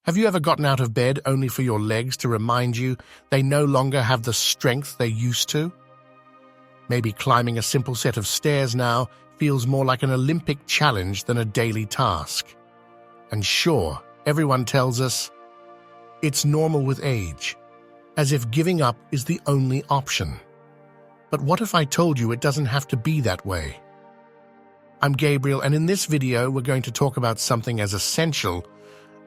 Have you ever gotten out of bed only for your legs to remind you they no longer have the strength they used to? Maybe climbing a simple set of stairs now feels more like an Olympic challenge than a daily task. And sure, everyone tells us it's normal with age, as if giving up is the only option. But what if I told you it doesn't have to be that way? I'm Gabriel, and in this video we're going to talk about something as essential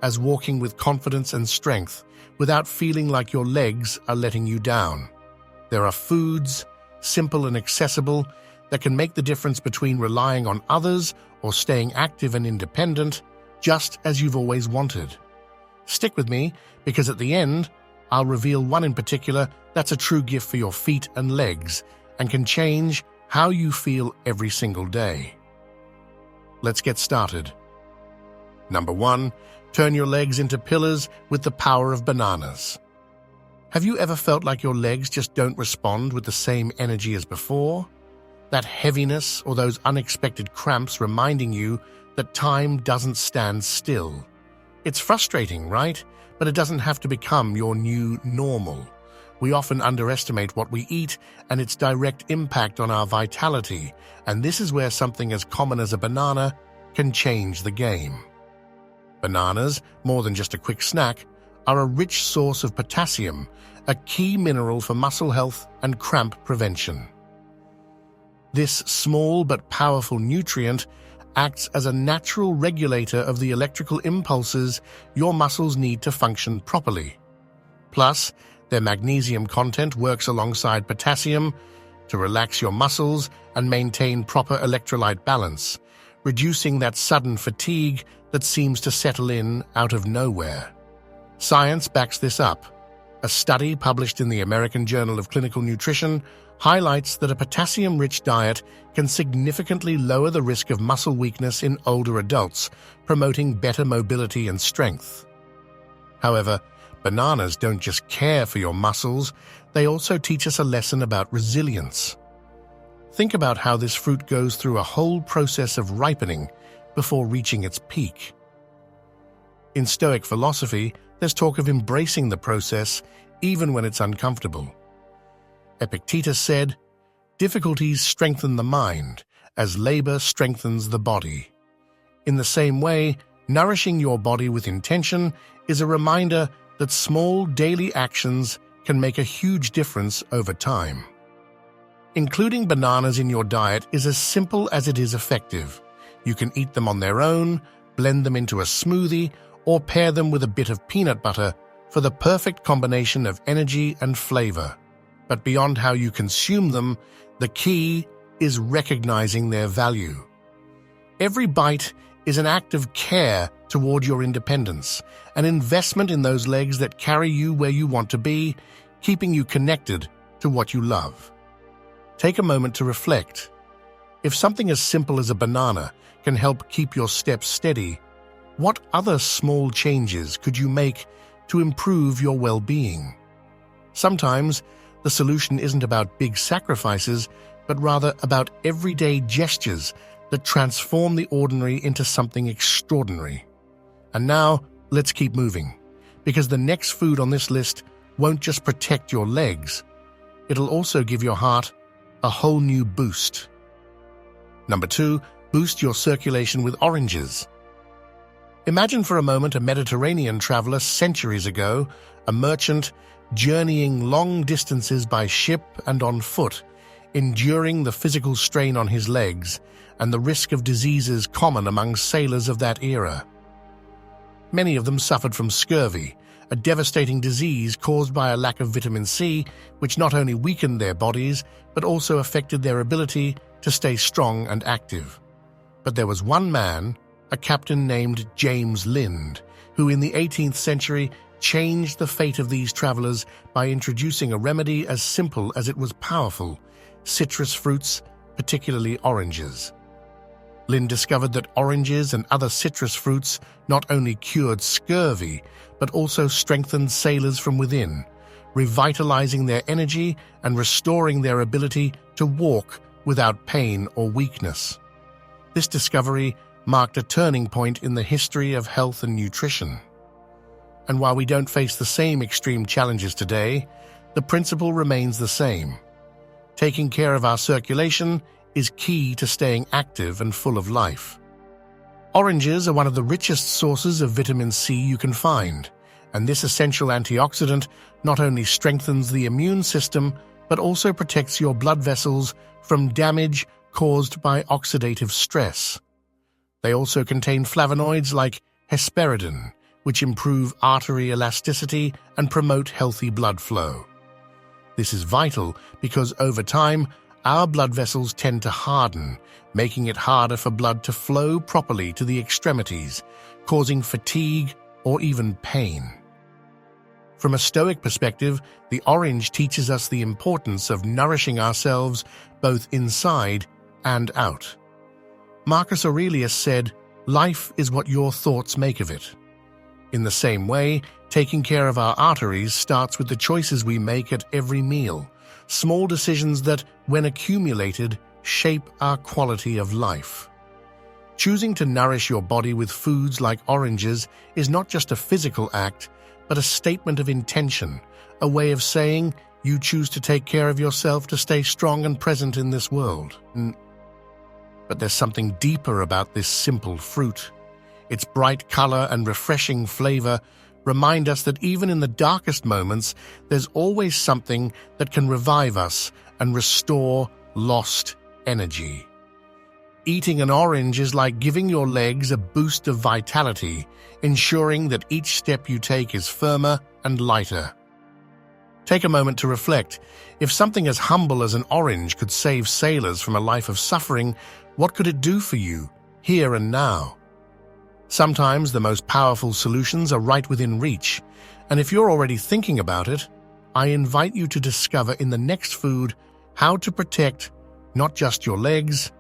as walking with confidence and strength without feeling like your legs are letting you down. There are foods, simple and accessible, that can make the difference between relying on others or staying active and independent, just as you've always wanted. Stick with me, because at the end, I'll reveal one in particular that's a true gift for your feet and legs and can change how you feel every single day. Let's get started. Number 1, turn your legs into pillars with the power of bananas. Have you ever felt like your legs just don't respond with the same energy as before? That heaviness or those unexpected cramps reminding you that time doesn't stand still. It's frustrating, right? But it doesn't have to become your new normal. We often underestimate what we eat and its direct impact on our vitality, and this is where something as common as a banana can change the game. Bananas, more than just a quick snack, are a rich source of potassium, a key mineral for muscle health and cramp prevention. This small but powerful nutrient acts as a natural regulator of the electrical impulses your muscles need to function properly. Plus, their magnesium content works alongside potassium to relax your muscles and maintain proper electrolyte balance, reducing that sudden fatigue that seems to settle in out of nowhere. Science backs this up. A study published in the American Journal of Clinical Nutrition highlights that a potassium-rich diet can significantly lower the risk of muscle weakness in older adults, promoting better mobility and strength. However, bananas don't just care for your muscles, they also teach us a lesson about resilience. Think about how this fruit goes through a whole process of ripening before reaching its peak. In Stoic philosophy, there's talk of embracing the process even when it's uncomfortable. Epictetus said, "Difficulties strengthen the mind, as labor strengthens the body." In the same way, nourishing your body with intention is a reminder that small daily actions can make a huge difference over time. Including bananas in your diet is as simple as it is effective. You can eat them on their own, blend them into a smoothie, or pair them with a bit of peanut butter for the perfect combination of energy and flavor. But beyond how you consume them, the key is recognizing their value. Every bite is an act of care toward your independence, an investment in those legs that carry you where you want to be, keeping you connected to what you love. Take a moment to reflect. If something as simple as a banana can help keep your steps steady, what other small changes could you make to improve your well-being? Sometimes, the solution isn't about big sacrifices, but rather about everyday gestures that transform the ordinary into something extraordinary. And now, let's keep moving, because the next food on this list won't just protect your legs, it'll also give your heart a whole new boost. Number 2, boost your circulation with oranges. Imagine for a moment a Mediterranean traveler centuries ago, a merchant journeying long distances by ship and on foot, enduring the physical strain on his legs and the risk of diseases common among sailors of that era. Many of them suffered from scurvy, a devastating disease caused by a lack of vitamin C, which not only weakened their bodies, but also affected their ability to stay strong and active. But there was one man, a captain named James Lind, who in the 18th century changed the fate of these travelers by introducing a remedy as simple as it was powerful: citrus fruits, particularly oranges. Lind discovered that oranges and other citrus fruits not only cured scurvy, but also strengthened sailors from within, revitalizing their energy and restoring their ability to walk without pain or weakness. This discovery marked a turning point in the history of health and nutrition. And while we don't face the same extreme challenges today, the principle remains the same. Taking care of our circulation is key to staying active and full of life. Oranges are one of the richest sources of vitamin C you can find, and this essential antioxidant not only strengthens the immune system, but also protects your blood vessels from damage caused by oxidative stress. They also contain flavonoids like hesperidin, which improve artery elasticity and promote healthy blood flow. This is vital because over time, our blood vessels tend to harden, making it harder for blood to flow properly to the extremities, causing fatigue or even pain. From a Stoic perspective, the orange teaches us the importance of nourishing ourselves both inside and out. Marcus Aurelius said, "Life is what your thoughts make of it." In the same way, taking care of our arteries starts with the choices we make at every meal, small decisions that, when accumulated, shape our quality of life. Choosing to nourish your body with foods like oranges is not just a physical act, but a statement of intention, a way of saying you choose to take care of yourself to stay strong and present in this world. But there's something deeper about this simple fruit. Its bright color and refreshing flavor remind us that even in the darkest moments, there's always something that can revive us and restore lost energy. Eating an orange is like giving your legs a boost of vitality, ensuring that each step you take is firmer and lighter. Take a moment to reflect. If something as humble as an orange could save sailors from a life of suffering, what could it do for you, here and now? Sometimes the most powerful solutions are right within reach, and if you're already thinking about it, I invite you to discover in the next food how to protect not just your legs,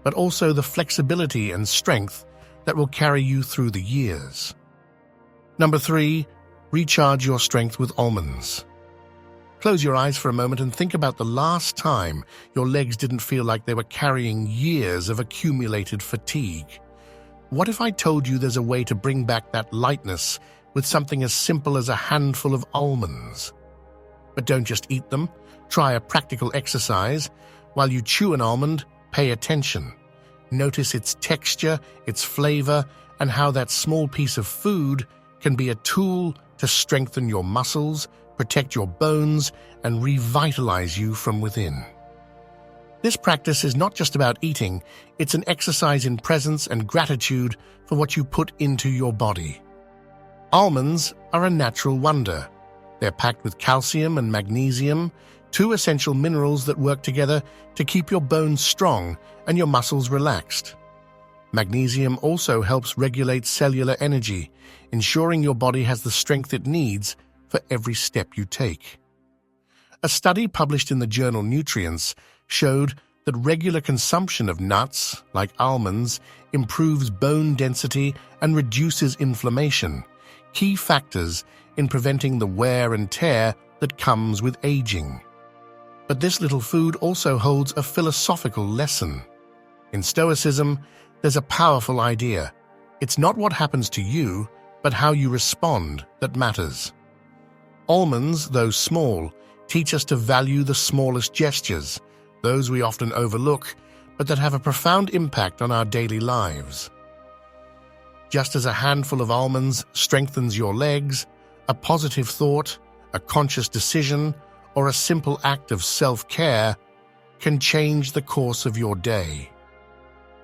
but also the flexibility and strength that will carry you through the years. Number 3, recharge your strength with almonds. Close your eyes for a moment and think about the last time your legs didn't feel like they were carrying years of accumulated fatigue. What if I told you there's a way to bring back that lightness with something as simple as a handful of almonds? But don't just eat them. Try a practical exercise. While you chew an almond, pay attention. Notice its texture, its flavor, and how that small piece of food can be a tool to strengthen your muscles, protect your bones, and revitalize you from within. This practice is not just about eating, it's an exercise in presence and gratitude for what you put into your body. Almonds are a natural wonder. They're packed with calcium and magnesium, two essential minerals that work together to keep your bones strong and your muscles relaxed. Magnesium also helps regulate cellular energy, ensuring your body has the strength it needs for every step you take. A study published in the journal Nutrients showed that regular consumption of nuts, like almonds, improves bone density and reduces inflammation, key factors in preventing the wear and tear that comes with aging. But this little food also holds a philosophical lesson. In Stoicism, there's a powerful idea. It's not what happens to you, but how you respond that matters. Almonds, though small, teach us to value the smallest gestures, those we often overlook, but that have a profound impact on our daily lives. Just as a handful of almonds strengthens your legs, a positive thought, a conscious decision, or a simple act of self-care can change the course of your day.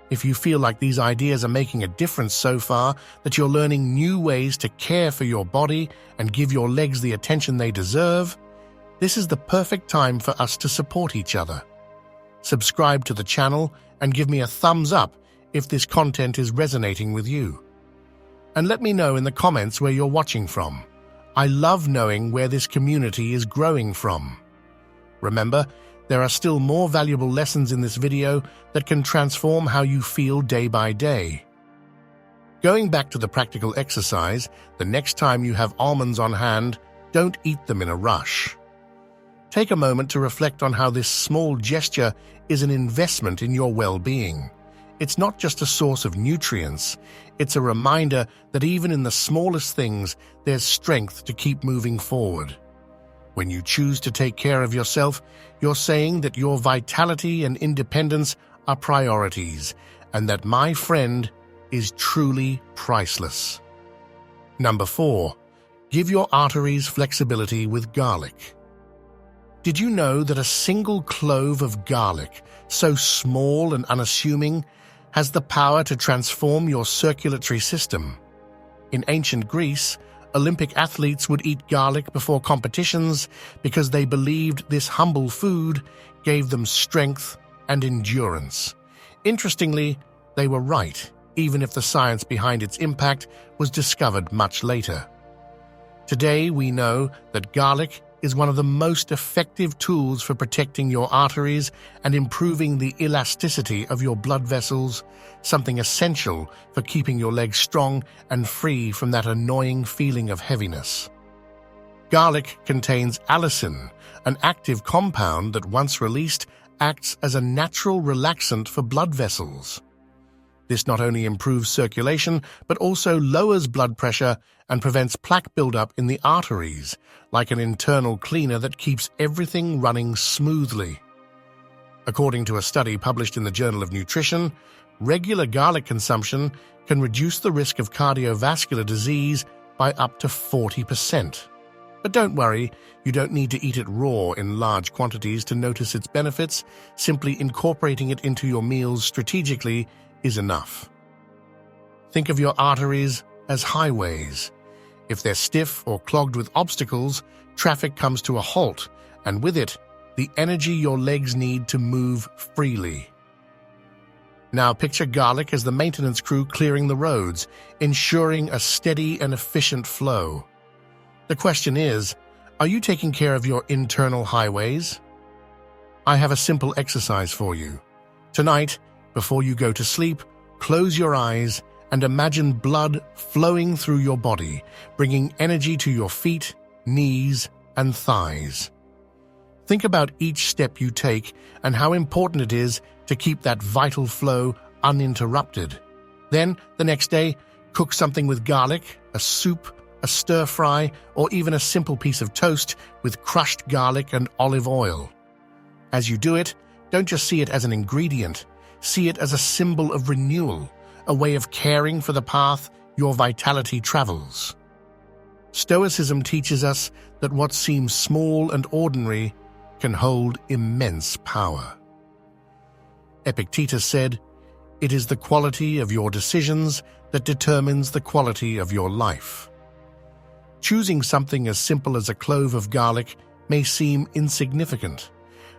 If you feel like these ideas are making a difference so far, that you're learning new ways to care for your body and give your legs the attention they deserve, this is the perfect time for us to support each other. Subscribe to the channel and give me a thumbs up if this content is resonating with you. And let me know in the comments where you're watching from. I love knowing where this community is growing from. Remember, there are still more valuable lessons in this video that can transform how you feel day by day. Going back to the practical exercise, the next time you have almonds on hand, don't eat them in a rush. Take a moment to reflect on how this small gesture is an investment in your well-being. It's not just a source of nutrients, it's a reminder that even in the smallest things, there's strength to keep moving forward. When you choose to take care of yourself, you're saying that your vitality and independence are priorities, and that my friend is truly priceless. Number 4. Give your arteries flexibility with garlic. Did you know that a single clove of garlic, so small and unassuming, has the power to transform your circulatory system? In ancient Greece, Olympic athletes would eat garlic before competitions because they believed this humble food gave them strength and endurance. Interestingly, they were right, even if the science behind its impact was discovered much later. Today, we know that garlic is one of the most effective tools for protecting your arteries and improving the elasticity of your blood vessels, something essential for keeping your legs strong and free from that annoying feeling of heaviness. Garlic contains allicin, an active compound that, once released, acts as a natural relaxant for blood vessels. This not only improves circulation, but also lowers blood pressure and prevents plaque buildup in the arteries, like an internal cleaner that keeps everything running smoothly. According to a study published in the Journal of Nutrition, regular garlic consumption can reduce the risk of cardiovascular disease by up to 40%. But don't worry, you don't need to eat it raw in large quantities to notice its benefits. Simply incorporating it into your meals strategically is enough. Think of your arteries as highways. If they're stiff or clogged with obstacles, traffic comes to a halt, and with it, the energy your legs need to move freely. Now picture garlic as the maintenance crew clearing the roads, ensuring a steady and efficient flow. The question is, are you taking care of your internal highways? I have a simple exercise for you. Tonight, before you go to sleep, close your eyes and imagine blood flowing through your body, bringing energy to your feet, knees, and thighs. Think about each step you take and how important it is to keep that vital flow uninterrupted. Then, the next day, cook something with garlic, a soup, a stir-fry, or even a simple piece of toast with crushed garlic and olive oil. As you do it, don't just see it as an ingredient. See it as a symbol of renewal, a way of caring for the path your vitality travels. Stoicism teaches us that what seems small and ordinary can hold immense power. Epictetus said, "It is the quality of your decisions that determines the quality of your life." Choosing something as simple as a clove of garlic may seem insignificant,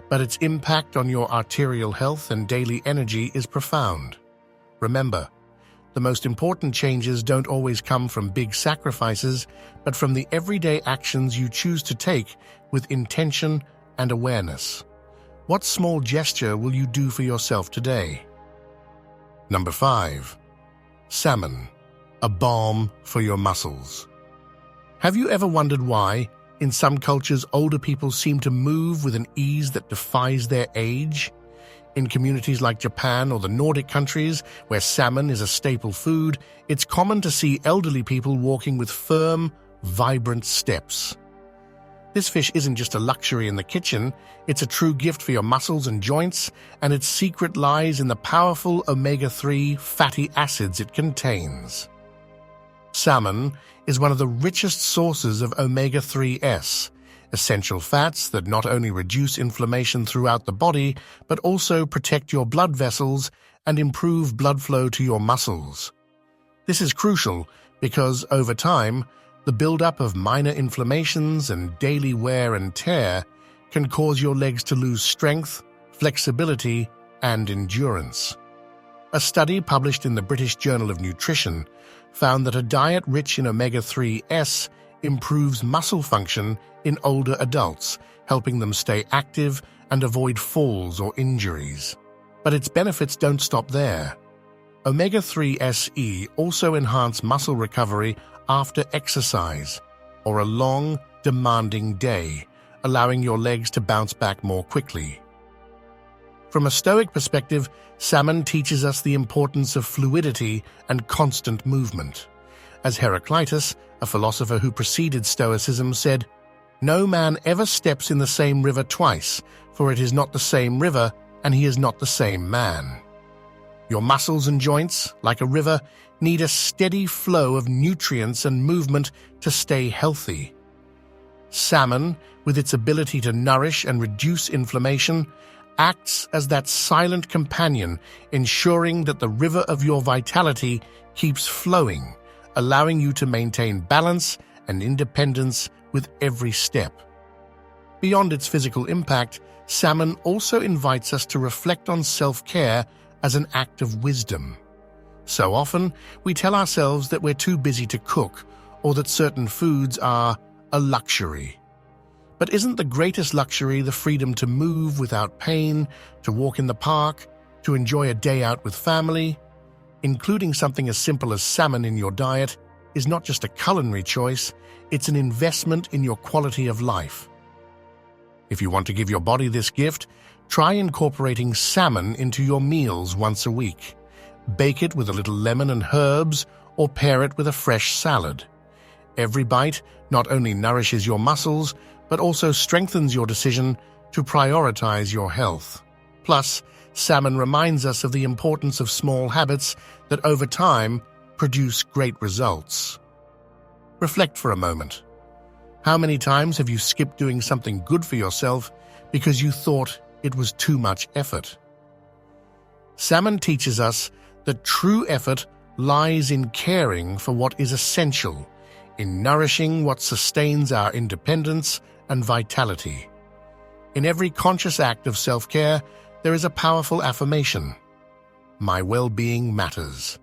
but its impact on your arterial health and daily energy is profound. Remember, the most important changes don't always come from big sacrifices, but from the everyday actions you choose to take with intention and awareness. What small gesture will you do for yourself today? Number 5. Salmon, a balm for your muscles. Have you ever wondered why, in some cultures, older people seem to move with an ease that defies their age? In communities like Japan or the Nordic countries, where salmon is a staple food, it's common to see elderly people walking with firm, vibrant steps. This fish isn't just a luxury in the kitchen, it's a true gift for your muscles and joints, and its secret lies in the powerful omega-3 fatty acids it contains. Salmon is one of the richest sources of omega-3s, essential fats that not only reduce inflammation throughout the body, but also protect your blood vessels and improve blood flow to your muscles. This is crucial because, over time, the buildup of minor inflammations and daily wear and tear can cause your legs to lose strength, flexibility, and endurance. A study published in the British Journal of Nutrition found that a diet rich in omega-3s improves muscle function in older adults, helping them stay active and avoid falls or injuries. But its benefits don't stop there. Omega-3se also enhance muscle recovery after exercise or a long, demanding day, allowing your legs to bounce back more quickly. From a Stoic perspective, salmon teaches us the importance of fluidity and constant movement. As Heraclitus, a philosopher who preceded Stoicism, said, "No man ever steps in the same river twice, for it is not the same river, and he is not the same man." Your muscles and joints, like a river, need a steady flow of nutrients and movement to stay healthy. Salmon, with its ability to nourish and reduce inflammation, acts as that silent companion, ensuring that the river of your vitality keeps flowing, allowing you to maintain balance and independence with every step. Beyond its physical impact, salmon also invites us to reflect on self-care as an act of wisdom. So often, we tell ourselves that we're too busy to cook or that certain foods are a luxury. But isn't the greatest luxury the freedom to move without pain, to walk in the park, to enjoy a day out with family? Including something as simple as salmon in your diet is not just a culinary choice, it's an investment in your quality of life. If you want to give your body this gift, try incorporating salmon into your meals once a week. Bake it with a little lemon and herbs, or pair it with a fresh salad. Every bite not only nourishes your muscles, but also strengthens your decision to prioritize your health. Plus, salmon reminds us of the importance of small habits that over time produce great results. Reflect for a moment. How many times have you skipped doing something good for yourself because you thought it was too much effort? Salmon teaches us that true effort lies in caring for what is essential, in nourishing what sustains our independence and vitality. In every conscious act of self-care, there is a powerful affirmation: my well-being matters.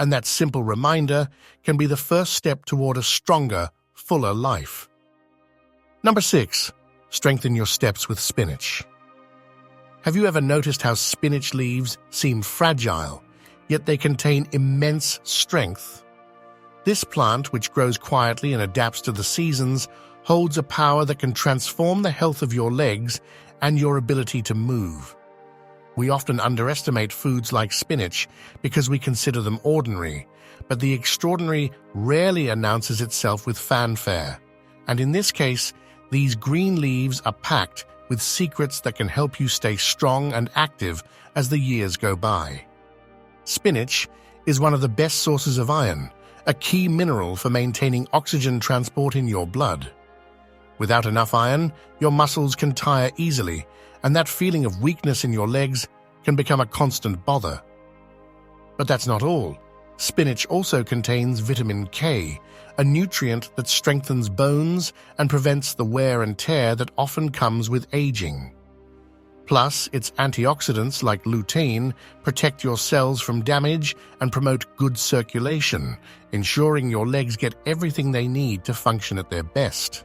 And that simple reminder can be the first step toward a stronger, fuller life. Number 6, strengthen your steps with spinach. Have you ever noticed how spinach leaves seem fragile, yet they contain immense strength? This plant, which grows quietly and adapts to the seasons, holds a power that can transform the health of your legs and your ability to move. We often underestimate foods like spinach because we consider them ordinary, but the extraordinary rarely announces itself with fanfare. And in this case, these green leaves are packed with secrets that can help you stay strong and active as the years go by. Spinach is one of the best sources of iron, a key mineral for maintaining oxygen transport in your blood. Without enough iron, your muscles can tire easily, and that feeling of weakness in your legs can become a constant bother. But that's not all. Spinach also contains vitamin K, a nutrient that strengthens bones and prevents the wear and tear that often comes with aging. Plus, its antioxidants like lutein protect your cells from damage and promote good circulation, ensuring your legs get everything they need to function at their best.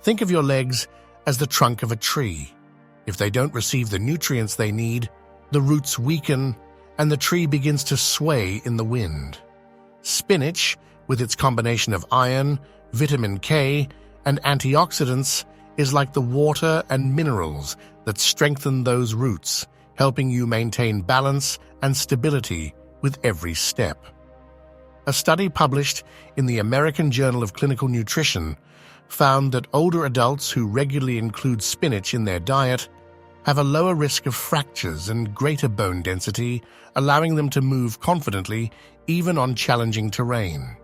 Think of your legs as the trunk of a tree. If they don't receive the nutrients they need, the roots weaken and the tree begins to sway in the wind. Spinach, with its combination of iron, vitamin K, and antioxidants, is like the water and minerals that strengthen those roots, helping you maintain balance and stability with every step. A study published in the American Journal of Clinical Nutrition found that older adults who regularly include spinach in their diet have a lower risk of fractures and greater bone density, allowing them to move confidently even on challenging terrain.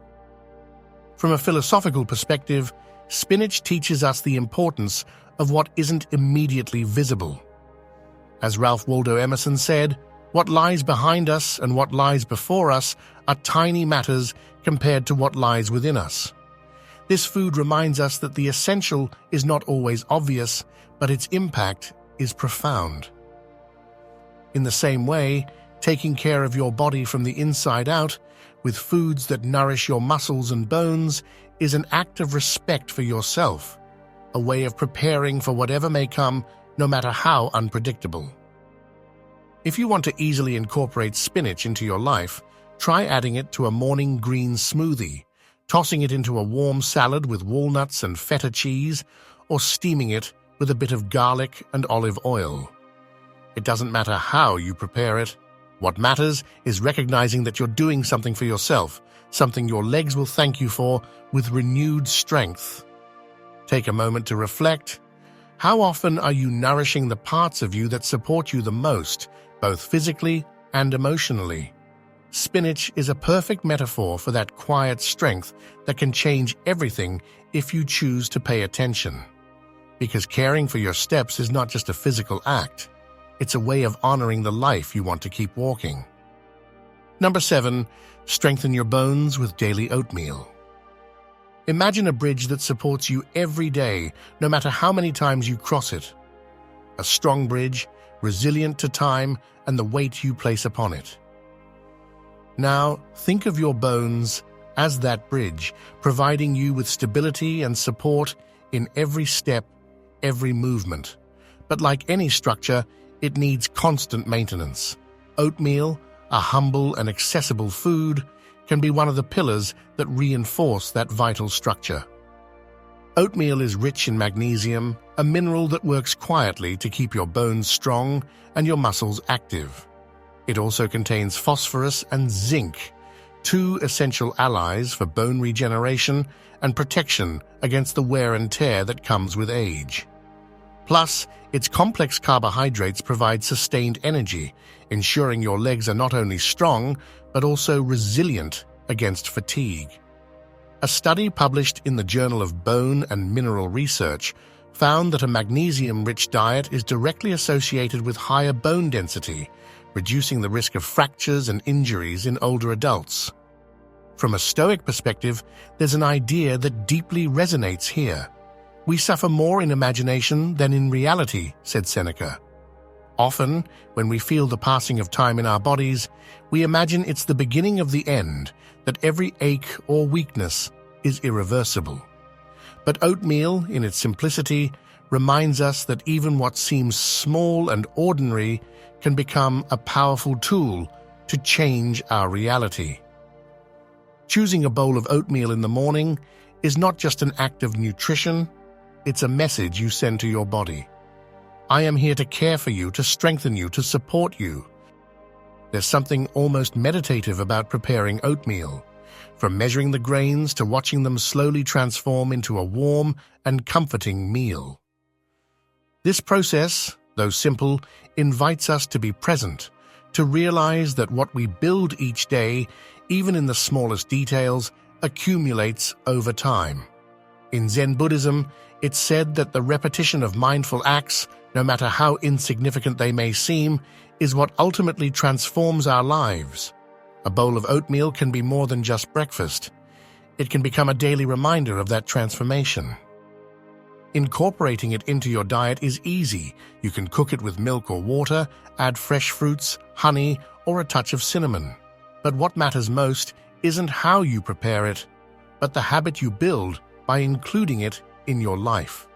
From a philosophical perspective, spinach teaches us the importance of what isn't immediately visible. As Ralph Waldo Emerson said, "What lies behind us and what lies before us are tiny matters compared to what lies within us." This food reminds us that the essential is not always obvious, but its impact is profound. In the same way, taking care of your body from the inside out, with foods that nourish your muscles and bones, is an act of respect for yourself, a way of preparing for whatever may come, no matter how unpredictable. If you want to easily incorporate spinach into your life, try adding it to a morning green smoothie, tossing it into a warm salad with walnuts and feta cheese, or steaming it with a bit of garlic and olive oil. It doesn't matter how you prepare it. What matters is recognizing that you're doing something for yourself, something your legs will thank you for with renewed strength. Take a moment to reflect. How often are you nourishing the parts of you that support you the most, both physically and emotionally? Spinach is a perfect metaphor for that quiet strength that can change everything if you choose to pay attention. Because caring for your steps is not just a physical act, it's a way of honoring the life you want to keep walking. Number 7, strengthen your bones with daily oatmeal. Imagine a bridge that supports you every day, no matter how many times you cross it. A strong bridge, resilient to time and the weight you place upon it. Now, think of your bones as that bridge, providing you with stability and support in every step, every movement. But like any structure, it needs constant maintenance. Oatmeal, a humble and accessible food, can be one of the pillars that reinforce that vital structure. Oatmeal is rich in magnesium, a mineral that works quietly to keep your bones strong and your muscles active. It also contains phosphorus and zinc, 2 essential allies for bone regeneration and protection against the wear and tear that comes with age. Plus, its complex carbohydrates provide sustained energy, ensuring your legs are not only strong, but also resilient against fatigue. A study published in the Journal of Bone and Mineral Research found that a magnesium-rich diet is directly associated with higher bone density, reducing the risk of fractures and injuries in older adults. From a Stoic perspective, there's an idea that deeply resonates here. We suffer more in imagination than in reality, said Seneca. Often, when we feel the passing of time in our bodies, we imagine it's the beginning of the end, that every ache or weakness is irreversible. But oatmeal, in its simplicity, reminds us that even what seems small and ordinary can become a powerful tool to change our reality. Choosing a bowl of oatmeal in the morning is not just an act of nutrition, it's a message you send to your body. I am here to care for you, to strengthen you, to support you. There's something almost meditative about preparing oatmeal, from measuring the grains to watching them slowly transform into a warm and comforting meal. This process, though simple, invites us to be present, to realize that what we build each day, even in the smallest details, accumulates over time. In Zen Buddhism, it's said that the repetition of mindful acts, no matter how insignificant they may seem, is what ultimately transforms our lives. A bowl of oatmeal can be more than just breakfast. It can become a daily reminder of that transformation. Incorporating it into your diet is easy. You can cook it with milk or water, add fresh fruits, honey, or a touch of cinnamon. But what matters most isn't how you prepare it, but the habit you build by including it in your life.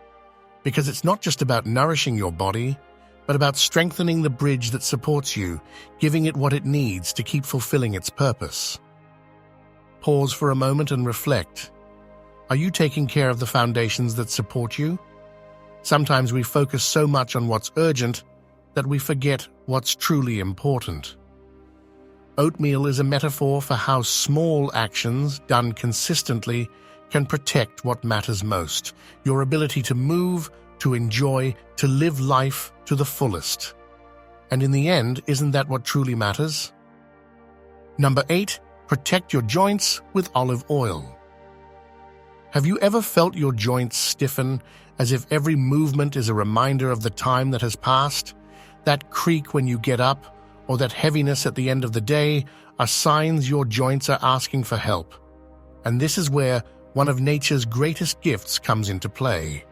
Because it's not just about nourishing your body, but about strengthening the bridge that supports you, giving it what it needs to keep fulfilling its purpose. Pause for a moment and reflect. Are you taking care of the foundations that support you? Sometimes we focus so much on what's urgent that we forget what's truly important. Oatmeal is a metaphor for how small actions, done consistently, can protect what matters most, your ability to move, to enjoy, to live life to the fullest. And in the end, isn't that what truly matters? Number 8, protect your joints with olive oil. Have you ever felt your joints stiffen, as if every movement is a reminder of the time that has passed? That creak when you get up, or that heaviness at the end of the day, are signs your joints are asking for help. And this is where one of nature's greatest gifts comes into play: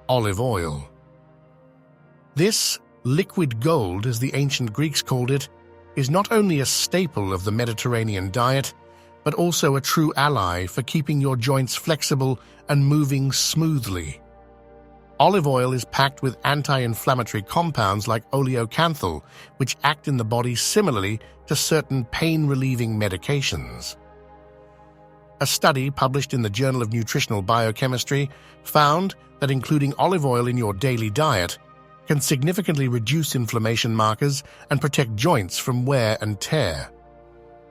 olive oil. This liquid gold, as the ancient Greeks called it, is not only a staple of the Mediterranean diet, but also a true ally for keeping your joints flexible and moving smoothly. Olive oil is packed with anti-inflammatory compounds like oleocanthal, which act in the body similarly to certain pain-relieving medications. A study published in the Journal of Nutritional Biochemistry found that including olive oil in your daily diet can significantly reduce inflammation markers and protect joints from wear and tear.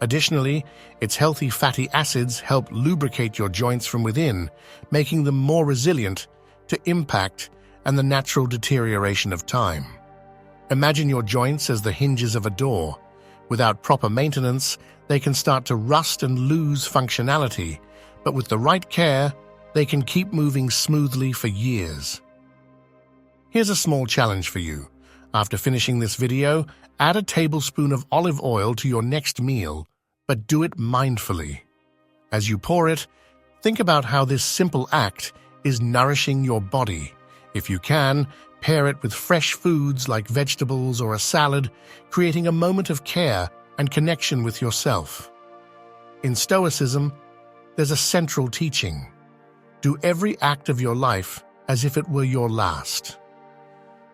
Additionally, its healthy fatty acids help lubricate your joints from within, making them more resilient to impact and the natural deterioration of time. Imagine your joints as the hinges of a door. Without proper maintenance, they can start to rust and lose functionality, but with the right care, they can keep moving smoothly for years. Here's a small challenge for you. After finishing this video, add a tablespoon of olive oil to your next meal, but do it mindfully. As you pour it, think about how this simple act is nourishing your body. If you can, pair it with fresh foods like vegetables or a salad, creating a moment of care and connection with yourself. In Stoicism, there's a central teaching. Do every act of your life as if it were your last.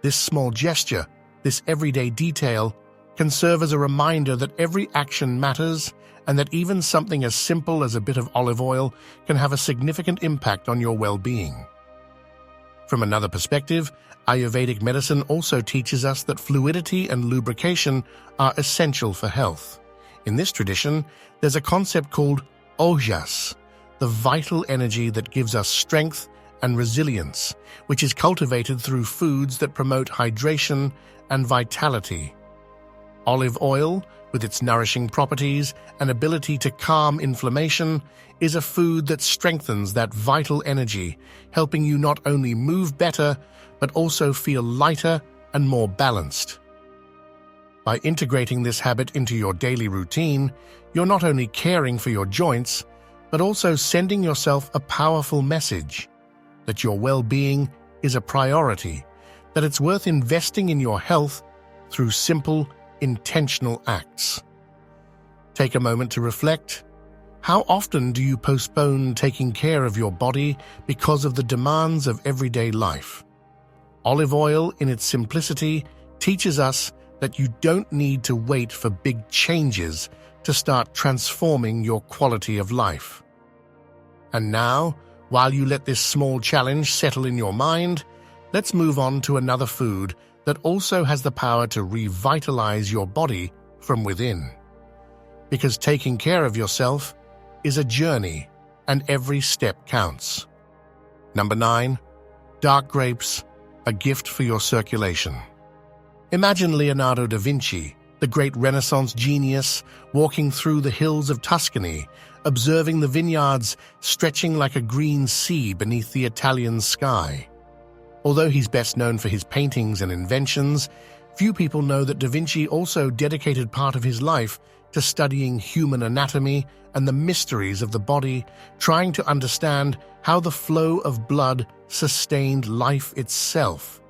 This small gesture, this everyday detail, can serve as a reminder that every action matters and that even something as simple as a bit of olive oil can have a significant impact on your well-being. From another perspective, Ayurvedic medicine also teaches us that fluidity and lubrication are essential for health. In this tradition, there's a concept called ojas, the vital energy that gives us strength and resilience, which is cultivated through foods that promote hydration and vitality. Olive oil, with its nourishing properties and ability to calm inflammation, is a food that strengthens that vital energy, helping you not only move better, but also feel lighter and more balanced. By integrating this habit into your daily routine, you're not only caring for your joints, but also sending yourself a powerful message that your well-being is a priority, that it's worth investing in your health through simple, intentional acts. Take a moment to reflect. How often do you postpone taking care of your body because of the demands of everyday life? Olive oil, in its simplicity, teaches us that you don't need to wait for big changes to start transforming your quality of life. And now, while you let this small challenge settle in your mind, let's move on to another food that also has the power to revitalize your body from within. Because taking care of yourself is a journey, and every step counts. Number 9. Dark grapes, a gift for your circulation. Imagine Leonardo da Vinci, the great Renaissance genius, walking through the hills of Tuscany, observing the vineyards stretching like a green sea beneath the Italian sky. Although he's best known for his paintings and inventions, few people know that Da Vinci also dedicated part of his life to studying human anatomy and the mysteries of the body, trying to understand how the flow of blood sustained life itself.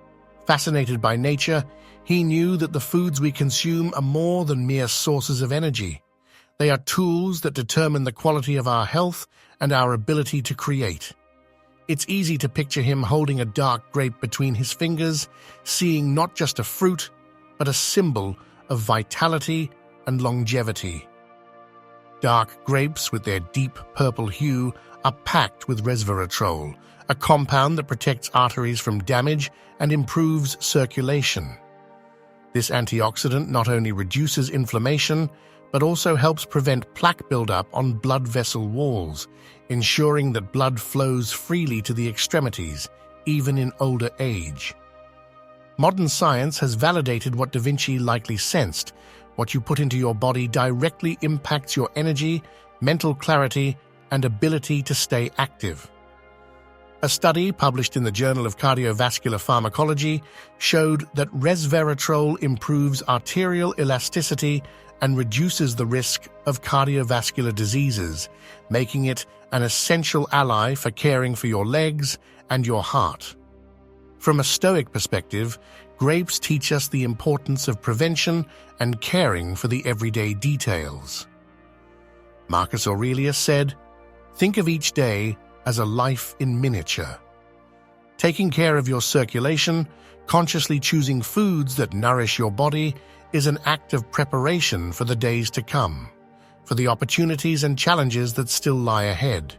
Fascinated by nature, he knew that the foods we consume are more than mere sources of energy. They are tools that determine the quality of our health and our ability to create. It's easy to picture him holding a dark grape between his fingers, seeing not just a fruit, but a symbol of vitality and longevity. Dark grapes, with their deep purple hue, are packed with resveratrol, a compound that protects arteries from damage and improves circulation. This antioxidant not only reduces inflammation, but also helps prevent plaque buildup on blood vessel walls, ensuring that blood flows freely to the extremities, even in older age. Modern science has validated what Da Vinci likely sensed. What you put into your body directly impacts your energy, mental clarity, and ability to stay active. A study published in the Journal of Cardiovascular Pharmacology showed that resveratrol improves arterial elasticity and reduces the risk of cardiovascular diseases, making it an essential ally for caring for your legs and your heart. From a Stoic perspective, grapes teach us the importance of prevention and caring for the everyday details. Marcus Aurelius said, "Think of each day as a life in miniature." Taking care of your circulation, consciously choosing foods that nourish your body, is an act of preparation for the days to come, for the opportunities and challenges that still lie ahead.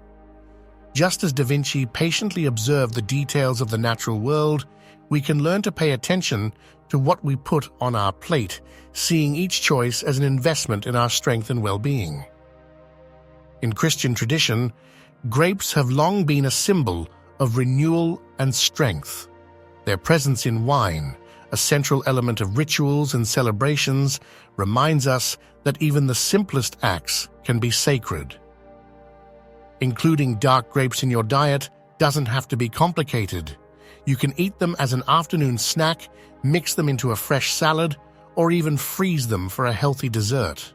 Just as Da Vinci patiently observed the details of the natural world, we can learn to pay attention to what we put on our plate, seeing each choice as an investment in our strength and well-being. In Christian tradition, grapes have long been a symbol of renewal and strength. Their presence in wine, a central element of rituals and celebrations, reminds us that even the simplest acts can be sacred. Including dark grapes in your diet doesn't have to be complicated. You can eat them as an afternoon snack, mix them into a fresh salad, or even freeze them for a healthy dessert.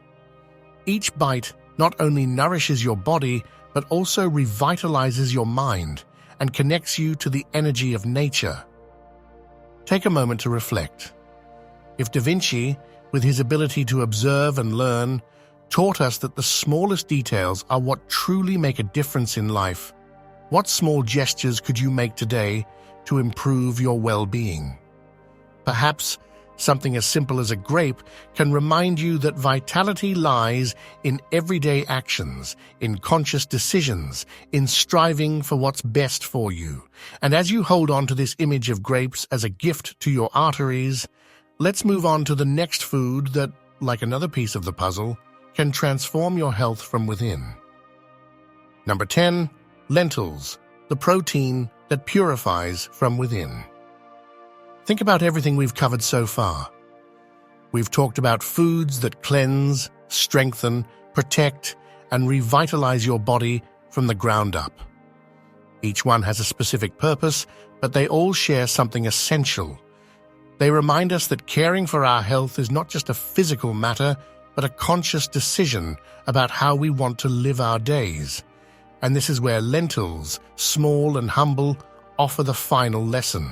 Each bite not only nourishes your body, but also revitalizes your mind and connects you to the energy of nature. Take a moment to reflect. If Da Vinci, with his ability to observe and learn, taught us that the smallest details are what truly make a difference in life, what small gestures could you make today to improve your well-being? Perhaps something as simple as a grape can remind you that vitality lies in everyday actions, in conscious decisions, in striving for what's best for you. And as you hold on to this image of grapes as a gift to your arteries, let's move on to the next food that, like another piece of the puzzle, can transform your health from within. Number 10, lentils, the protein that purifies from within. Think about everything we've covered so far. We've talked about foods that cleanse, strengthen, protect, and revitalize your body from the ground up. Each one has a specific purpose, but they all share something essential. They remind us that caring for our health is not just a physical matter, but a conscious decision about how we want to live our days. And this is where lentils, small and humble, offer the final lesson.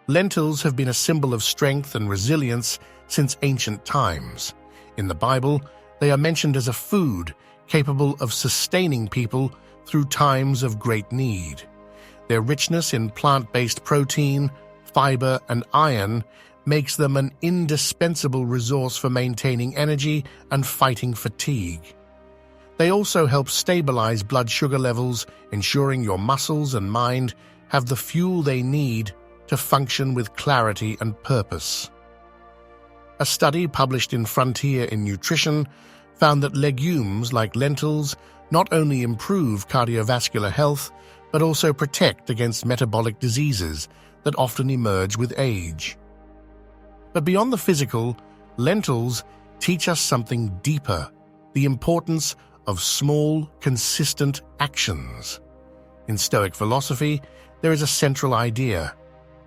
Lentils have been a symbol of strength and resilience since ancient times. In the Bible, they are mentioned as a food capable of sustaining people through times of great need. Their richness in plant-based protein, fiber, and iron makes them an indispensable resource for maintaining energy and fighting fatigue. They also help stabilize blood sugar levels, ensuring your muscles and mind have the fuel they need to function with clarity and purpose. A study published in Frontier in Nutrition found that legumes like lentils not only improve cardiovascular health, but also protect against metabolic diseases that often emerge with age. But beyond the physical, lentils teach us something deeper, the importance of small, consistent actions. In Stoic philosophy, there is a central idea.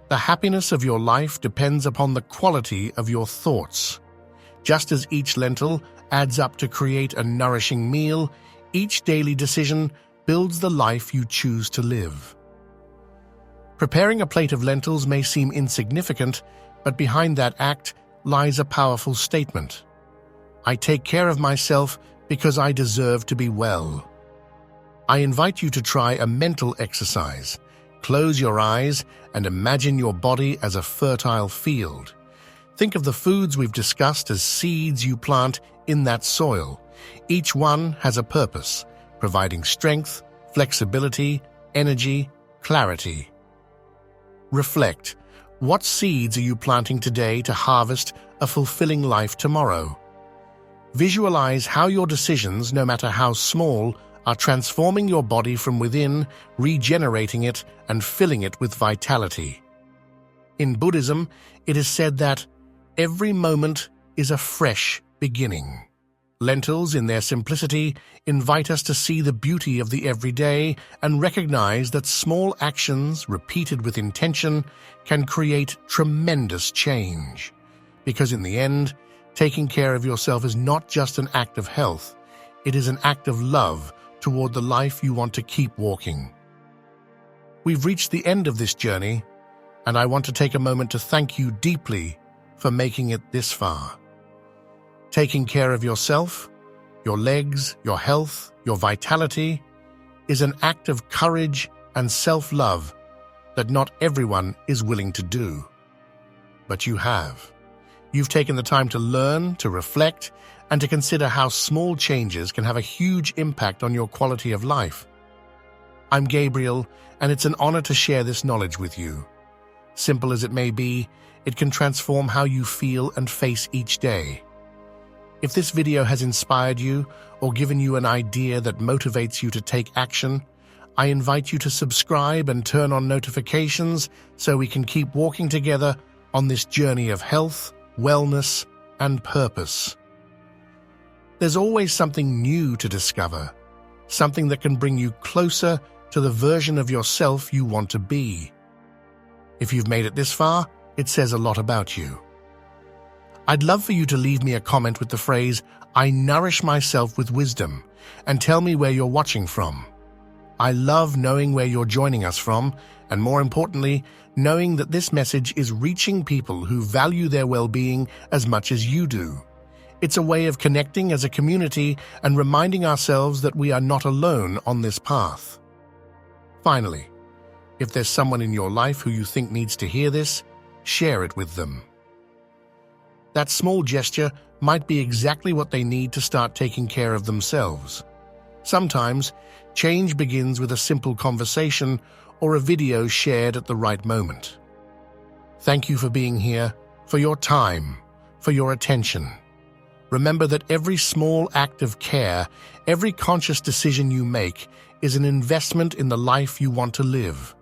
The happiness of your life depends upon the quality of your thoughts. Just as each lentil adds up to create a nourishing meal, each daily decision builds the life you choose to live. Preparing a plate of lentils may seem insignificant, but behind that act lies a powerful statement. I take care of myself because I deserve to be well. I invite you to try a mental exercise. Close your eyes and imagine your body as a fertile field. Think of the foods we've discussed as seeds you plant in that soil. Each one has a purpose, providing strength, flexibility, energy, clarity. Reflect. What seeds are you planting today to harvest a fulfilling life tomorrow? Visualize how your decisions, no matter how small, are transforming your body from within, regenerating it, and filling it with vitality. In Buddhism, it is said that every moment is a fresh beginning. Lentils, in their simplicity, invite us to see the beauty of the everyday and recognize that small actions, repeated with intention, can create tremendous change. Because in the end, taking care of yourself is not just an act of health, it is an act of love toward the life you want to keep walking. We've reached the end of this journey, and I want to take a moment to thank you deeply for making it this far. Taking care of yourself, your legs, your health, your vitality is an act of courage and self-love that not everyone is willing to do. But you have. You've taken the time to learn, to reflect, and to consider how small changes can have a huge impact on your quality of life. I'm Gabriel, and it's an honor to share this knowledge with you. Simple as it may be, it can transform how you feel and face each day. If this video has inspired you or given you an idea that motivates you to take action, I invite you to subscribe and turn on notifications so we can keep walking together on this journey of health, wellness, and purpose. There's always something new to discover, something that can bring you closer to the version of yourself you want to be. If you've made it this far, it says a lot about you. I'd love for you to leave me a comment with the phrase, "I nourish myself with wisdom," and tell me where you're watching from. I love knowing where you're joining us from, and more importantly, knowing that this message is reaching people who value their well-being as much as you do. It's a way of connecting as a community and reminding ourselves that we are not alone on this path. Finally, if there's someone in your life who you think needs to hear this, share it with them. That small gesture might be exactly what they need to start taking care of themselves. Sometimes, change begins with a simple conversation or a video shared at the right moment. Thank you for being here, for your time, for your attention. Remember that every small act of care, every conscious decision you make, is an investment in the life you want to live.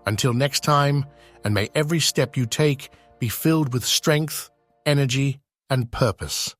Until next time, and may every step you take be filled with strength, energy, and purpose.